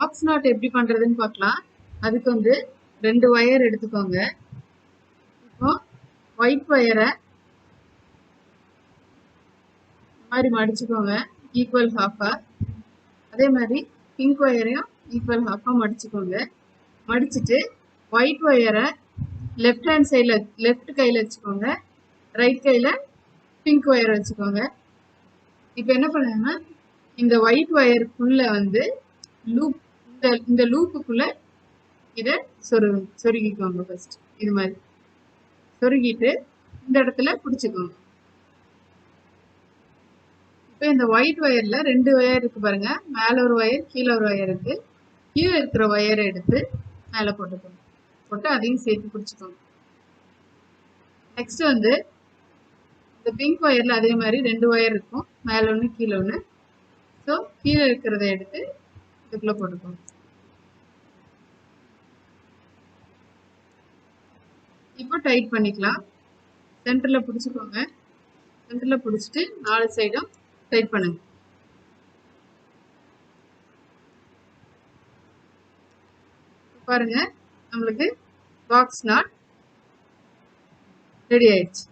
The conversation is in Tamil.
பாக்ஸ் நாட் எப்படி பண்றதுன்னு பார்க்கலாம். அதுக்கு வந்து 2 ஒயர் எடுத்துக்கோங்க. இப்போ ஒயிட் ஒயரை மாதிரி மடிச்சுக்கோங்க, ஈக்குவல் ஹாஃபா. அதே மாதிரி பிங்க் ஒயரையும் ஈக்குவல் ஹாஃபா மடிச்சுக்கோங்க. மடிச்சுட்டு ஒயிட் ஒயரை லெஃப்ட் ஹேண்ட் சைடில் லெஃப்ட் கையில் வச்சுக்கோங்க, ரைட் கையில் பிங்க் ஒயர் வச்சுக்கோங்க. இப்போ என்ன பண்ணுங்கன்னா இந்த ஒயிட் ஒயருக்குள்ள வந்து லூப், இந்த லூப்புக்குள்ள இதை சொருகிக்கோங்க. ஃபர்ஸ்ட் இது மாதிரி சொருகிட்டு இந்த இடத்துல பிடிச்சிக்கோங்க. இப்போ இந்த ஒயிட் ஒயர்ல 2 ஒயர் இருக்கு பாருங்க, மேல ஒரு ஒயர் கீழே ஒரு ஒயர் இருக்கு. கீழே இருக்கிற ஒயரை எடுத்து மேலே போட்டுக்கோங்க, போட்டு அதையும் சேர்த்து பிடிச்சிக்கோங்க. நெக்ஸ்ட் வந்து இந்த பிங்க் ஒயர்ல அதே மாதிரி 2 ஒயர் இருக்கும், மேல ஒன்று கீழே ஒன்று. ஸோ கீழே இருக்கிறத எடுத்து இதுக்குள்ள போட்டுக்கோங்க. இப்போ டைட் பண்ணிக்கலாம். சென்டர்ல பிடிச்சிக்கோங்க. சென்டர்ல பிடிச்சிட்டு 4 சைடும் டைட் பண்ணுங்க. பாருங்க, நம்மளுக்கு பாக்ஸ் நாட் ரெடி ஆயிடுச்சு.